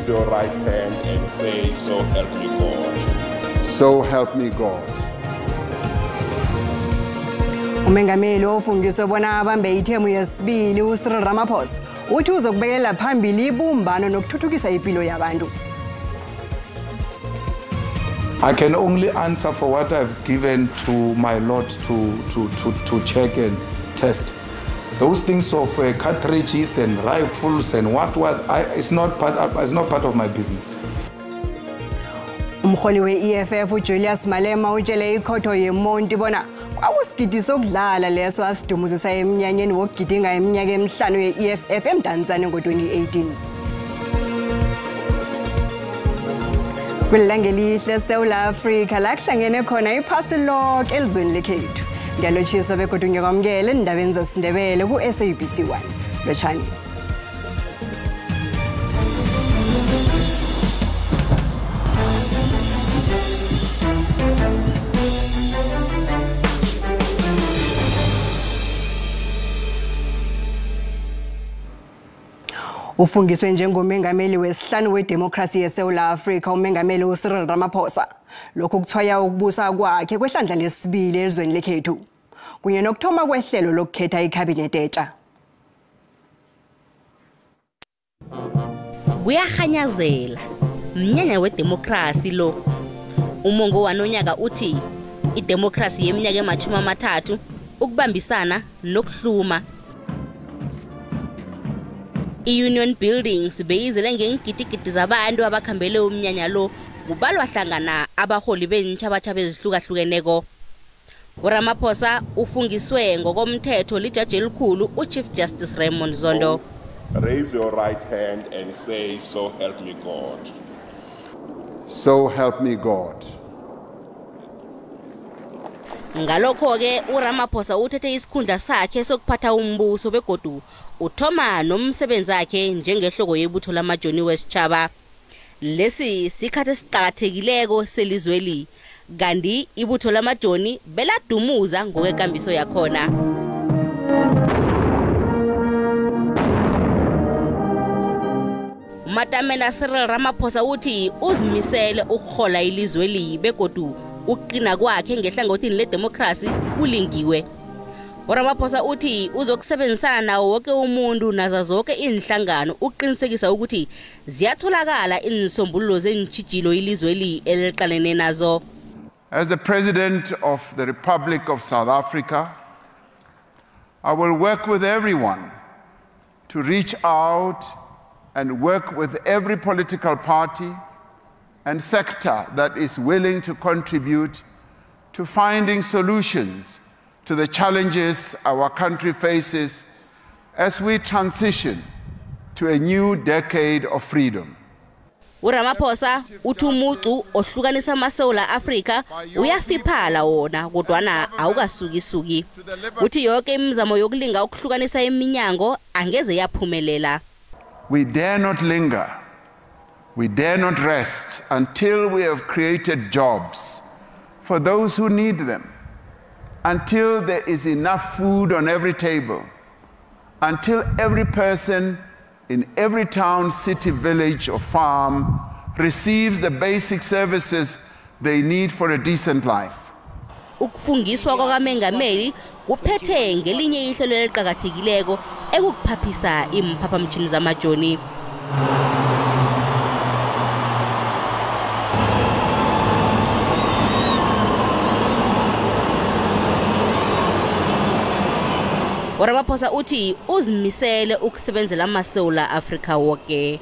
Raise your right hand and say, so help me God. So help me God. Umengameli ofungiswe bona abambe ithemu yesibili uCyril Ramaphosa uthi uzokubekela phambili ibumbano nokuthuthukisa impilo yabantu. I can only answer for what I've given to my Lord to check and test. Those things of cartridges and rifles and what it's not part of my business. Umholi we-EFF uJulius Malema utshele ikhotho yeMonti bona kwakusigidi sokudlala leso asidumuzisa eminyanyeni wokugidinga iminyaka emihlanu ye-EFF eMdantsane ngo-2018. Kwilanga elihle eSouth Africa la kuhlangene khona iphasi lonke elizweni lekhethu. Ngiyalotshisa begodwa ngiyakwamukela endabeni zaSindebele ku-SABC 1. Lotshani. Ufungiswe njengomengameli wesihlanu wedemocracy yeSouth Africa umengameli uCyril Ramaphosa. Lokhu kuthwaya ukubusa kwakhe kwehlandla lesibili elizweni lekhethu. Kunye nokuthoma kwehlelo lokukhetha icabinet etsha. Kuyahanyazela. Mnyanya wedemocracy lo. Umongo wanonyaka uthi idemocracy yeminyaka ema-30 ukubambisana nokuhluma. I-Union Buildings beyizele ngengidigidi zabantu abakhambele umnyanya lo kubalwa hlangana abaholi bentjhabatjhaba ezihlukahlukeneko. uRamaphosa ufungiswe ngokomthetho lijaji elikhulu uChief Justice Raymond Zondo. Raise your right hand and say, so help me God. So help me God. Ngalokho ke uRamaphosa uthethe isikhundla sakhe sokuphatha umbuso begodu uthoma nomsebenzi wakhe njengehloko yebutho lamajoni wesitjhaba. Lesi sikhathi esiqhakathekileko selizweli kanti ibutho lamajoni beladumuza ngokwekambiso yakhona. Umatamela Cyril Ramaphosa uthi uzimisele ukuhola ilizweli begodu uqina kwakhe ngehlangothini ledemocracy kulingiwe. uRamaphosa uthi uzokusebenzisana nawo wonke umuntu nazo zonke inhlangano uqinisekisa ukuthi ziyatholakala insombululo zentshijilo ilizweli eliqalene nazo. As the President of the Republic of South Africa, I will work with everyone to reach out and work with every political party and sector that is willing to contribute to finding solutions to the challenges our country faces as we transition to a new decade of freedom. uRamaphosa uthi umucu ohlukanisa amaSouth Africa uyafiphala wona kodwana awukasuki. Uthi yonke imizamo yokulinga ukuhlukanisa iminyango angeze yaphumelela. We dare not linger. We dare not rest until we have created jobs for those who need them, until there is enough food on every table, until every person in every town, city, village, or farm receives the basic services they need for a decent life. Ukufungiswa kwakamengameli kuphethe ngelinye ihlelo eliqhakathekileko ekukuphaphisa imphaphamtjhini zamajoni. uRamaphosa uthi uzimisele ukusebenzela amaSouth Africa wonke.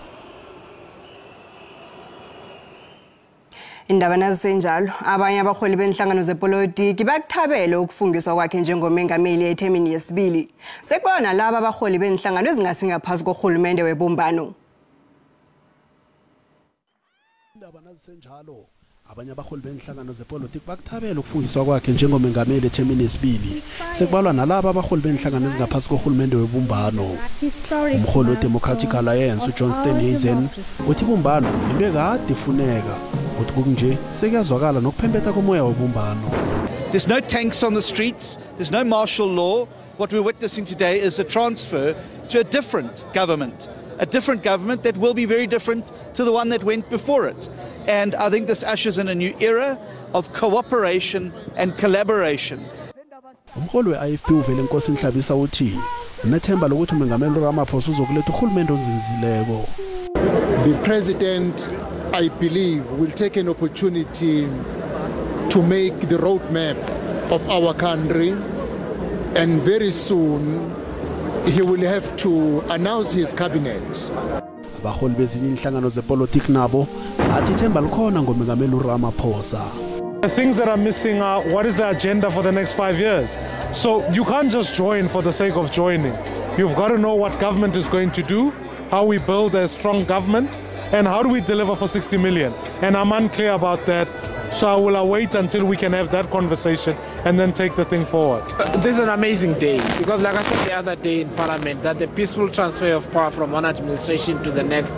Indaba nazisenjalo abanye abaholi benhlangano zepolitiki bakuthabele ukufungiswa kwakhe njengomengameli ethemini yesibili. Sekubona laba abaholi benhlangano ezingasingaphasi kohulumende webumbano. Indaba nazisenjalo abanye abaholi benhlangano zepolitiki bakuthabela ukufungiswa kwakhe njengomengameli ethemini yesibili. Sekubalwa nalabo abaholi benhlangano ezingaphasi kohulumende webumbano. Umholi weDemocratic Alliance uJohn Steenhuisen uthi ibumbano into ekade ifuneka uthi kunje sekuyazwakala nokuphembetha komoya webumbano. There's no tanks on the streets, there's no martial law. What we're witnessing today is a transfer to a different government, a different government that will be very different to the one that went before it. And I think this ushers in a new era of cooperation and collaboration. Umholi we-IFP uvele Nkosi Nhlabisa uthi unethemba lokuthi uMengameli Ramaphosa uzokuletha uhulumende onzinzileko. The president, I believe, will take an opportunity to make the roadmap of our country, and very soon he will have to announce his cabinet. Abaholi bezinye inhlangano zepolitiki nabo athi ithemba likhona ngoMengameli Ramaphosa. The things that are missing are what is the agenda for the next 5 years. So you can't just join for the sake of joining. You've got to know what government is going to do, how we build a strong government, and how do we deliver for 60 million. And I'm unclear about that. So I will await until we can have that conversation and then take the thing forward. This is an amazing day because, like I said the other day in Parliament, that the peaceful transfer of power from one administration to the next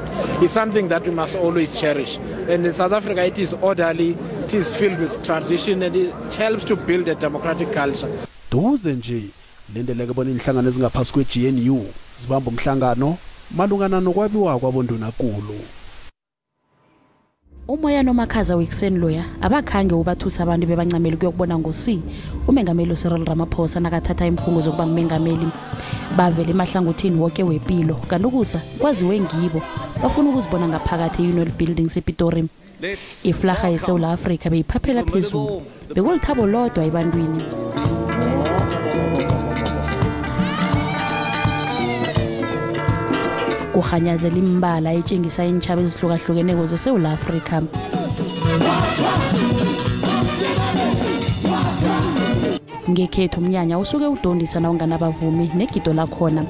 is something that we must always cherish. And in South Africa, it is orderly, it is filled with tradition, and it helps to build a democratic culture. Duze nje lindeleke bona inhlangano ezingaphasi kwe-GNU zibamba umhlangano malungana nokwabiwa kwabondunankulu. Umoya nomakhaza wekuseni loya abakhange ubathusa abantu bebancameli kuyokubona ngoC uMengameli Cyril Ramaphosa nakathatha imfungo zokuba ngumengameli. Bavele emahlangothini wonke wempilo kanti ukusa kwaziwe ngibo bafuna ukuzibona ngaphakathi e-Union Buildings ePitori. Iflaga yeSouth Africa beyiphaphela phezulu bekulithabo lodwa ebantwini. Kukhanyazela imbala etshengisa intshaba ezihlukahlukeneko zeSouth Africa. Ngekhethu umnyanya usuke udondisa na unganabavumi negido lakhona.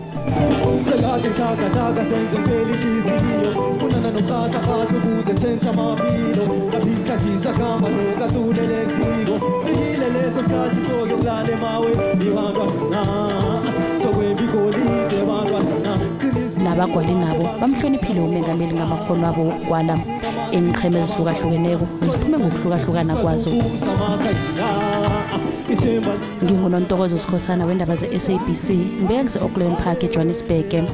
Nabagwali nabo bamhloniphile uMengameli ngamakhono abo wokukwala enqheme ezihlukahlukeneko ziphume ngokuhlukahlukana kwazo. NginguNontokozo Sikhosana wendaba ze-SABC ngibeka kuse-Auckland Park eJohannesburg.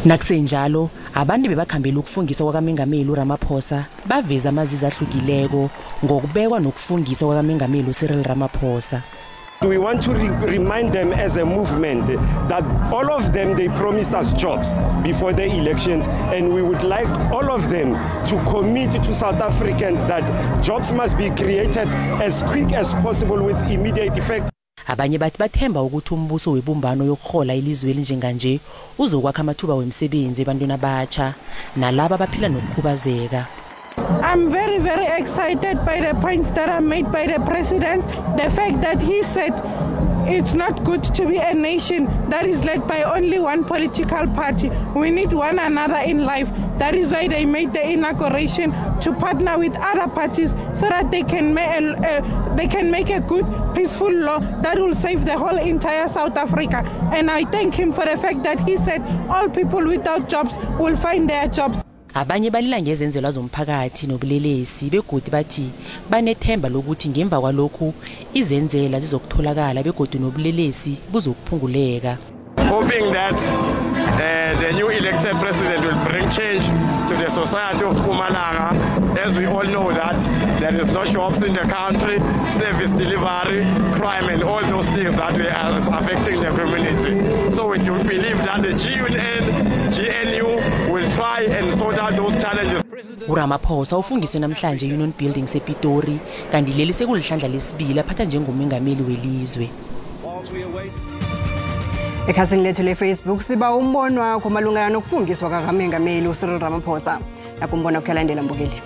Nakusenjalo abantu bebakhambela ukufungisa kwakaMengameli uRamaphosa baveza amazizi ahlukileko ngokubekwa nokufungisa kwakaMengameli Cyril Ramaphosa. We want to remind them as a movement that all of them, they promised us jobs before the elections, and we would like all of them to commit to South Africans that jobs must be created as quick as possible with immediate effect. Abanye bathi bathemba ukuthi umbuso webumbano yokuhola ilizwe njenganje uzokwakha amathuba wemisebenzi ebantwini abatsha nalabo abaphila nokukhubazeka. I'm very, very excited by the points that are made by the president. The fact that he said it's not good to be a nation that is led by only one political party. We need one another in life. That is why they made the inauguration to partner with other parties so that they can make a good, peaceful law that will save the whole entire South Africa. And I thank him for the fact that he said all people without jobs will find their jobs. Abanye balila ngezenzelwa zomphakathi nobulelesi begodi bathi banethemba lokuthi ngemva kwalokhu izenzela zizokutholakala begodi nobulelesi buzokuphunguleka. Hoping that the new elected president will bring change to the society of Mpumalanga. As we all know that there is no shops in the country, service delivery, crime and all those things that are affecting the community. So we do believe that the GNU will try and sort out those challenges. uRamaphosa ufungiswe namhlanje e-Union Buildings ePitori kanti leli sekulihlandla lesibili aphatha njengomengameli welizwe. Ekhasini lethu le-Facebook siba umbono wakho malungana nokufungiswa kaMengameli uCyril Ramaphosa. Nakumbona ukhalandela mbukeli.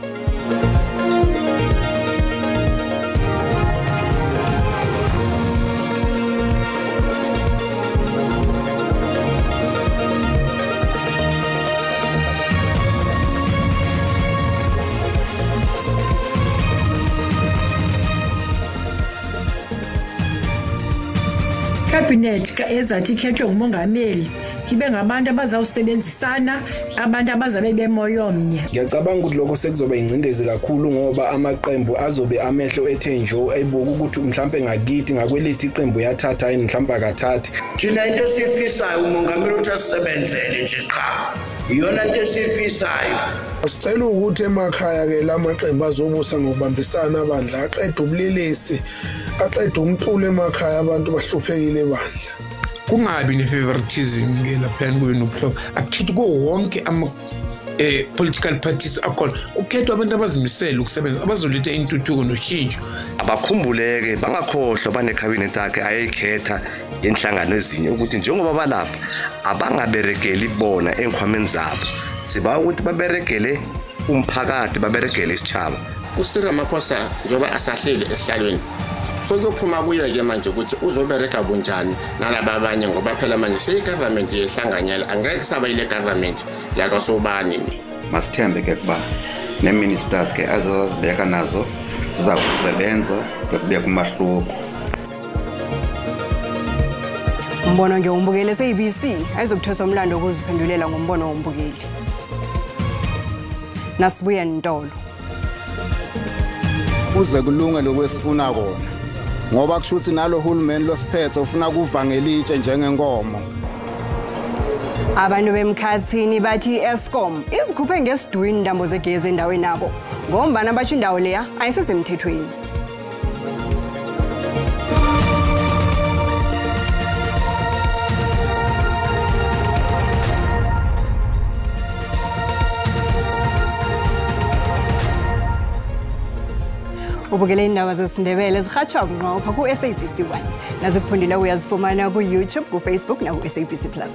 Cabinet ezathi ikhethwe ngumongameli ibe ngabantu abazawusebenzisana, abantu abazabe bemoyomnye. Ngiyacabanga ukuthi lokho sekuzoba ingcindezi kakhulu ngoba amaqembu azobe amehlo ethenjo ebuka ukuthi mhlambe ngakithi ngakwelithi iqembu yathatha yini mhlambe akathathi. Thina into esifisayo umongameli uthi asebenzele nje qha. Iyona into esifisayo. Sicela ukuthi emakhaya ke lamaqembu azobusa ngokubambisana abandla aqeda ubulelesi, aqeda umculo emakhaya abantu bahluphekile bandla. Kungabi ne-favoritism ngelaphana kube nobuhlobo. Akukhethi ko wonke ama political parties akhona. Kukhethwa abantu abazimisela ukusebenza abazoletha intuthuko noshintsho. Abakhumbuleke bangakhohlwa banecabinet yakhe ayikhetha inhlangano ezinye ukuthi njengoba balapha abangaberekeli bona enkhwameni zabo. Siba ukuthi baberekele umphakathi, baberekele isitshaba. Usira Ramaphosa njoba asahlile esihlalweni. Sokuphuma kuye ke manje ukuthi uzobereka bunjani nalaba abanye ngoba phela manje seyigovernment yehlanganyela angeke saba ile government yakasobani. Masithembe ke kuba ne-ministers ke azazibeka nazo ziza kusebenza kubuya kumahluko. Umbono ngeumbukeli se-ABC ayizokuthosa umlando ukuziphendulela ngombono wombukeli. Nasibuya Ntolo. Uze kulunge lokwesifuna kona ngoba kushuthi nalo hulumeni losiphethe ufuna kuvangela itshe njengenkomo. Abantu bemkhathini bathi Eskom izikhuphe ngesidwini intambo zegezi endaweni nabo ngombana bathi indawo leya ayisesemthethweni. Ubukele indaba zesindebele zirhatshwa bunqopha ku-SABC 1 nazikufundile uyazifumana ku-YouTube, ku-Facebook naku-SABC Plus.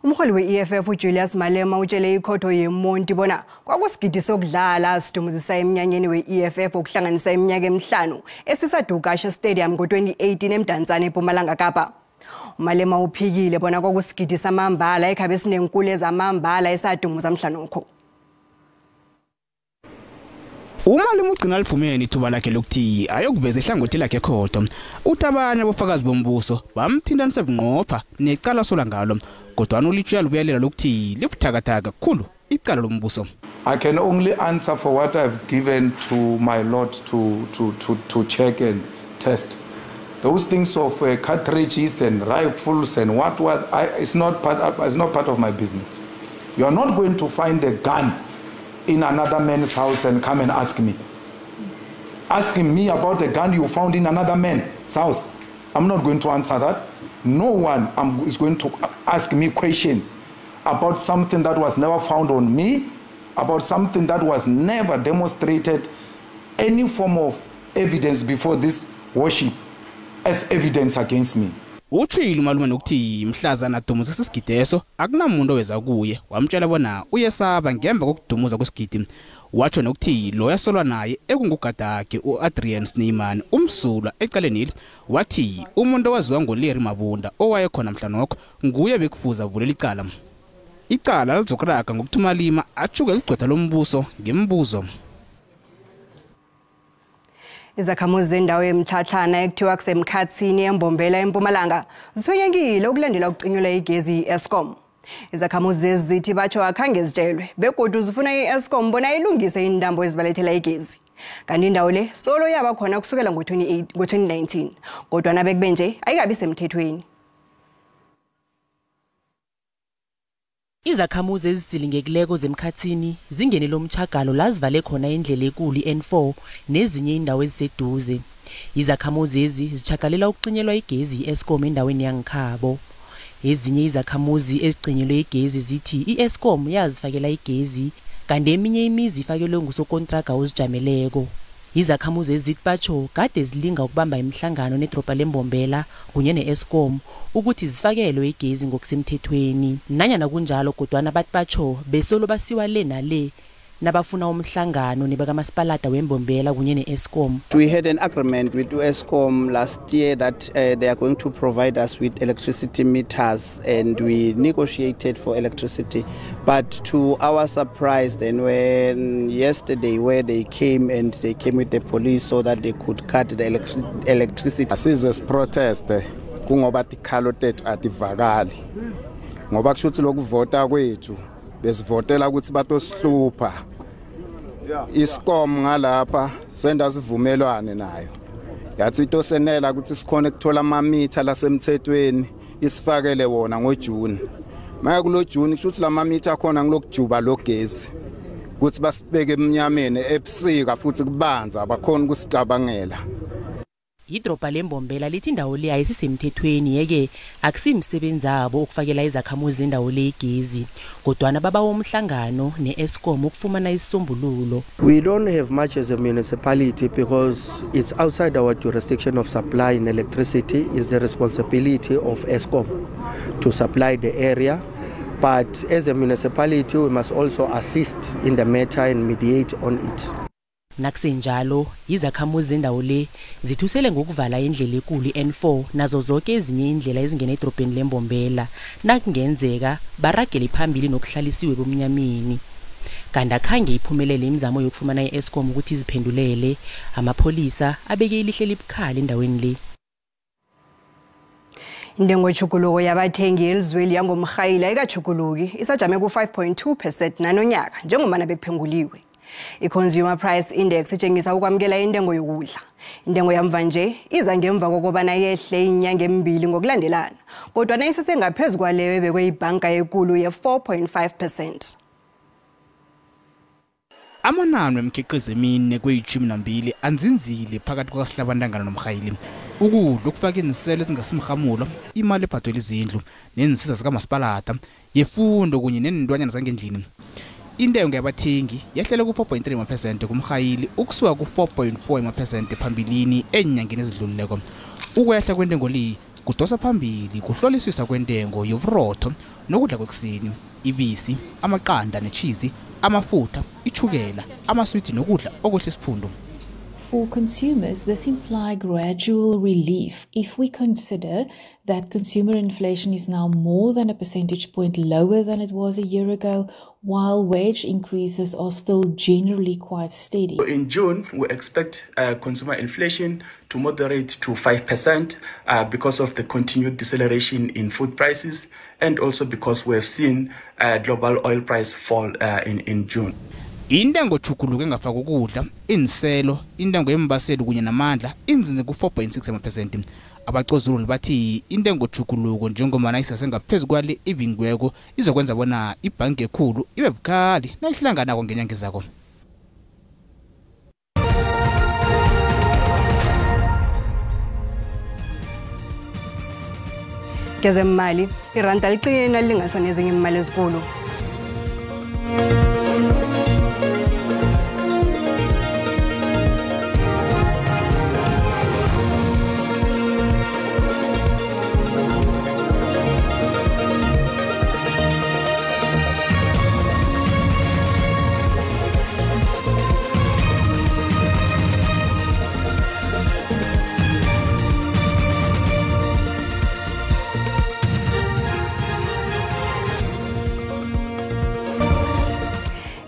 Umholi we-EFF uJulius Malema utshele ikhotho yeMonti bona kwakusigidi sokudlala asidumuzisa eminyanyeni we-EFF okuhlanganisa iminyaka emihlanu esisaDugashe Stadium ngo-2018 eMdantsane eMpumalanga Kapa. Malema uphikile bona kwakusigidi samambala ekhabe sinenkulu ezamambala esadumuza mhlanokho. Umalema ugcina livumene ithuba lakhe lokuthi ayokuveza ihlangothi lakhe khotho. Utabanye abofakazi bombuso bamthintanisa bunqopha necala sola ngalo kodwa ulitshuya lubuyelela lokuthi libuthakathaka kakhulu icala lombuso. I can only answer for what I've given to my Lord to check and test. Those things of cartridges and rifles and what it's not part of my business. You are not going to find a gun in another man's house and come and ask me. Asking me about a gun you found in another man's house. I'm not going to answer that. No one is going to ask me questions about something that was never found on me, about something that was never demonstrated any form of evidence before this worship as evidence against me. Utshilo umalume nokuthi mhlazana dumuza sesigideso akunamuntu oweza kuye wamtshela bona uyesaba ngemva kokudumuza kwesigidi. Watsho nokuthi lo yasolwa naye ekungugadage uAdrian Snyman umsulwa ecaleni wathi umuntu owaziwa ngoLarry Mabunda owayekhona mhlanokho nguye bekufuza avulela icala. Icala lizokuraka ngokuthuma Malema achuke ligcwetha lombuso ngembuzo. Izakhamuzi zendawo yemthathana ekuthiwa kusemkhathini embombela eMpumalanga zithoyekile ukulandela ukucinyula igezi Eskom. Izakhamuzi ezithi batsho akhange zitshelwe begodu zifuna iEskom bona ilungise indambo ezibalethela igezi. Kanti indawo le solo yaba khona kusukela ngo-2019 kodwa nabekube nje ayikabi semthethweni. Izakhamuzi ezizilingekileko zemkhathini zingene lomchagalo lazivale khona indlela enkulu N4 nezinye indawo eziseduze. Izakhamuzi ezi zichakalela ukucinyelwa igezi Eskom endaweni yangikhabo. Ezinye izakhamuzi ezicinyelwe igezi zithi iEskom yazifakela igezi kanti eminye imizi ifakelwe ngusokontraga ozijameleko. Izakhamuzi ezithi batsho kade zilinga ukubamba imihlangano nedropa lembombela kunye neEskom ukuthi zifakelwe igezi ngokusemthethweni. Nanyana kunjalo kodwa nabathi batsho besolo basiwa le nale nabafuna umhlangano nebakamasipalata weMbombela kunye neEskom. We had an agreement with Eskom last year that they are going to provide us with electricity meters, and we negotiated for electricity. But to our surprise, then when yesterday where they came with the police so that they could cut the electricity. As protest kungoba tikhalo tethu ativakali ngoba kushuthi lokuvota kwethu besivotela ukuthi batosihlupha. Eskom ngalapha senda sivumelwane nayo yathi itosenela ukuthi sikhona ukuthola amamitha lasemthethweni isifakele wona ngoJune. Manje kulo June kushuthi lamamitha akhona ngilokujuba logesi ukuthi basibeke emnyameni ebusika futhi kubanza abakhona ukusicabangela. Idropa leMbombela lithi indawo le ayisisemthethweni yeke akusimsebenzi abo ukufakela izakhamuzi indawo le igezi kodwa baba womhlangano neEskom ukufumana isisombululo. We don't have much as a municipality because it's outside our jurisdiction of supplying electricity. Is the responsibility of Eskom to supply the area, but as a municipality we must also assist in the matter and mediate on it. Nakusenjalo izakhamuzi zendawo le zithusele ngokuvala indlela enkulu N4 nazo zonke ezinye indlela ezingena edrobheni leMbombela nakungenzeka baragele phambili nokuhlalisiwe bomnyameni. Kanti akhange iphumelele imizamo yokufumana iEskom ukuthi iziphendulele, amapolisa abeke ilihle libukhali endaweni le. Intengo echukuluko yabathengi elizweni yangomkhayila ikachukuluki isajame ku 5.2% nanonyaka njengomana bekuphenguliwe. I-Consumer Price Index itshengisa ukwamukela intengo yokudla. Intengo yamva nje iza ngemva kokubana yehle inyanga embili ngokulandelana. Kodwa nayisesengaphezulu kwaleyo ebekwe ibhanka enkulu ye4.5%. Amanani emkhiqizo emine kwe12 anzinzile phakathi kwaSihlabantangana noMkhayili. Ukudla okufaka iniselo ezingasimhamulo, imali ebhadwela izindlu, nenisiza zikamasipalata, yefundo kunye nenindwanyana zangendlini. Intengo yabathengi yahlela ku 4.3% kumkhayili ukusuka ku 4.4% phambilini enyangeni ezidlulileko. Ukwehla kwentengo le kudosa phambili kuhlolisisa kwentengo yoburotho nokudla kwekuseni, ibisi, amaqanda necheese, amafutha, ichukela, amaswiti nokudla okwehle isiphundo. For consumers, this implies gradual relief if we consider that consumer inflation is now more than a percentage point lower than it was a year ago, while wage increases are still generally quite steady. In June, we expect consumer inflation to moderate to 5% because of the continued deceleration in food prices and also because we have seen global oil price fall in June. Intengo chukuluke engafaka ukudla, iniselo, intengo yembaseli kunye namandla inzinze ku 4.6%. Abacozululi bathi intengo chukuluko njengomana isasengaphezulu kwale ibingweko izokwenza bona ibhanki ekhulu ibe bukhali nayihlanganako ngenyanga ezako. Kezemali, iranda liqina lingaso nezinye imali ezinkulu.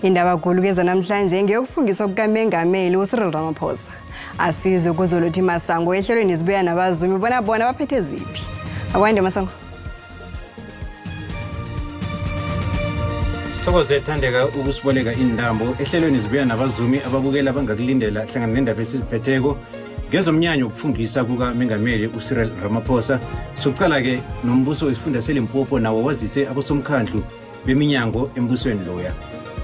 Indaba nkulu keza namhlanje ngeyokufundiswa kukaMengameli uCyril Ramaphosa. Asizwe kuzolothi Masango ehlelweni sibuya nabazumi bona baphethe ziphi. Akwande Masango. Sithokoze ethandeka ukusiboleka indambo ehlelweni sibuya nabazumi ababukela bangakulindela hlangana nendaba esiziphetheko ngezomnyanyo ukufundisa kukaMengameli uCyril Ramaphosa. Sokuqala ke nombuso wesifunda seLimpopo nawo wazise abosomkhandlu beminyango embusweni loya.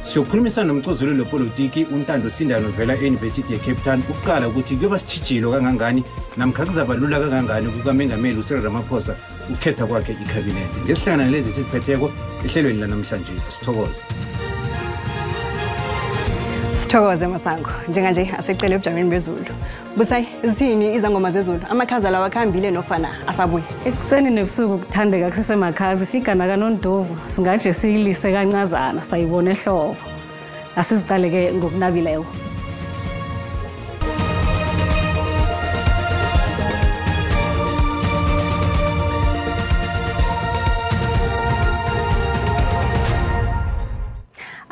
Siyokhulumisana nomcozululi wepolitiki uNtando Sindano vela eUniversity yeCape Town ukuqala ukuthi kuyoba sitshijilo kangangani namkha kuzabalula kangangani kukaMengameli uCyril Ramaphosa ukhetha kwakhe icabinet. Ngesihlangana lezi siziphetheko ehlelweni lanamhlanje. Sithokoze Masango. Njenganje asecela ebujameni bezulu. Busayi zini izangoma zezulu? Amakhaza lawa akhambile nofana asabuye. Ekuseni nebusuku kuthandeka kusesemakhaza ifika naka noNdovu singaje siyilise kancazana sayibona ehlobo. Asiziqaleke ngokunabileyo.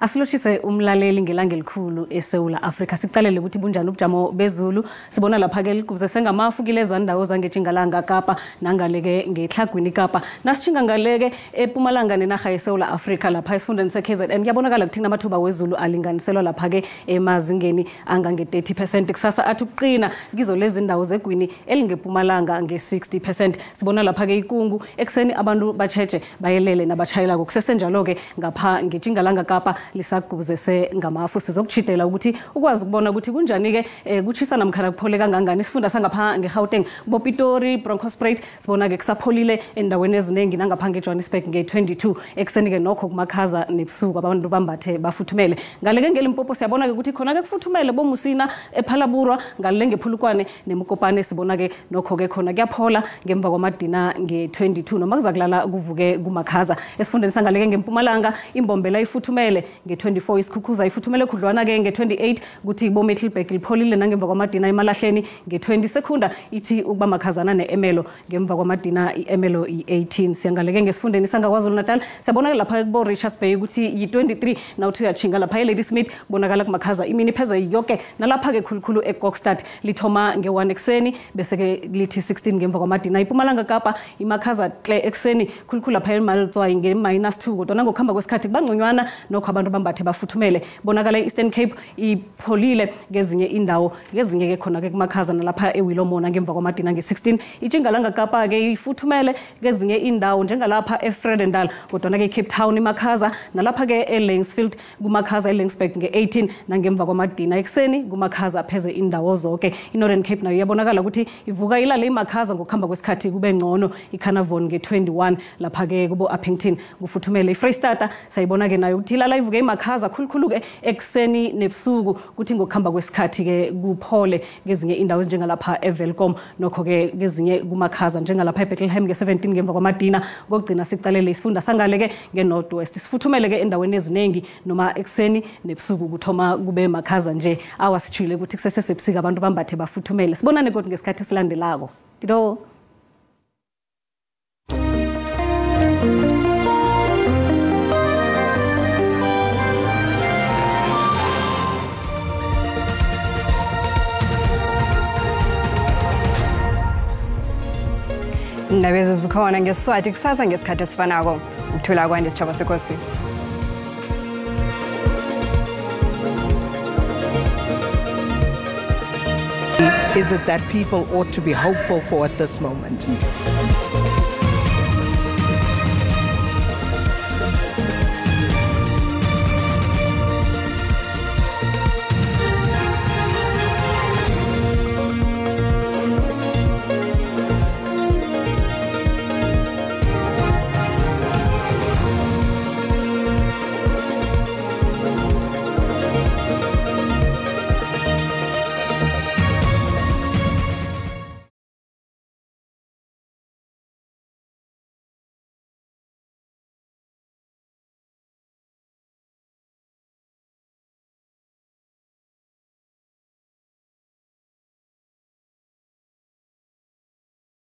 Asiloshise umlaleli ngelanga elikhulu eSouth Africa. Siqalele ukuthi bunjani ubujamo bezulu. Sibona lapha ke ligubze sengamafu kilezi ndawo zangeJingalanga Kapa nangaleke ngeTlagwini Kapa. Nasichinga ngaleke ePumalanga nenarha yeSouth Africa lapha esifundeni seKZN. Kuyabonakala kuthina amathuba wezulu alinganiselwa lapha ke emazingeni angange 30%. Kusasa athi uqina kizo lezi ndawo zegwini elingePumalanga nge 60%. Sibona lapha ke ikungu ekseni abantu bacheche bayelele nabachayela kusesenjalo ke ngapha ngeJingalanga Kapa lisaguze sengamafu. Sizokuchitela ukuthi ukwazi ukubona ukuthi kunjani ke kuchisa namkhana kuphole kangangani isifunda sangapha ngeGauteng boPitori Bronkhorstspruit sibona ke kusapholile endaweni eziningi nangapha ngeJohannesburg nge22 ekseni ke nokho kumakhaza nebusuku abantu bambathe bafuthumele ngaleke ngeLimpopo siyabona ke ukuthi khona ke kufuthumele bomusina ePhalaburwa ngaleke ngePhulukwane neMkopane sibona ke nokho ke khona kuyaphola ngemva kwamadina nge22 noma kuzakulala kuvuke kumakhaza esifundeni sangaleke ngeMpumalanga imbombela ifuthumele nge24 isikhukhuza ifuthumele khudlwana ke nge28 kuthi boMiddelburg lipholile nangemva kwamadina eMalahleni nge20 sekunda ithi ukuba makhazana neEmelo ngemva kwamadina iEmelo i18 siyangaleke ngesifundeni sangakwaZulu Natal siyabona lapha kubo Richards Bay ukuthi yi23 nawuthi uyachinga lapha eLady Smith bonakala kumakhaza imini pheze yonke nalapha ke khulukhulu eGokstad lithoma nge1 ekseni bese ke lithi 16 ngemva kwamadina iPumalanga Kapa imakhaza hle ekseni khulukhulu lapha eMaltswayi nge-2 kodwa ngokuhamba kwesikhathi kubangconywana nokho abantu bambathe bafuthumele bonakala eEastern Cape ipholile ngezinye indawo ngezinye ke khona ke kumakhaza nalapha eWillowmore ngemva kwamadina nge16 iJingalanga Kapa ke ifuthumele ngezinye indawo njengalapha eFredendal kodwa ke Cape Town imakhaza nalapha ke eLangsfield kumakhaza eLangsburg nge18 nangemva kwamadina ekseni kumakhaza pheze indawo zonke iNorthern Cape nayo yabonakala ukuthi ivuka ilale imakhaza ngokuhamba kwesikhathi kube ngcono iCarnarvon nge21 lapha ke kubo Appington kufuthumele iFreystata sayibona ke nayo ukuthi ilala ivuke imakhaza khulukhulu ke ekseni nebusuku kuthi ngokuhamba kwesikhathi ke kuphole ngezinye indawo njengalapha eVelkom nokho ke ngezinye kumakhaza njengalapha eBethlehem nge17 ngemva kwamadina kokugcina sicalele isifunda sangale ke ngeNorth West sifuthumele ke endaweni eziningi noma ekseni nebusuku kuthoma kube makhaza nje awasithule ukuthi kusesebusika abantu bambathe bafuthumele sibonane kodwa ngesikhathi esilandelako Tito Indaba zikhona ngeSiswati kusasa ngesikhathi esifanako ukuthula kwande sitshaba sekosi Is it that people ought to be hopeful for at this moment?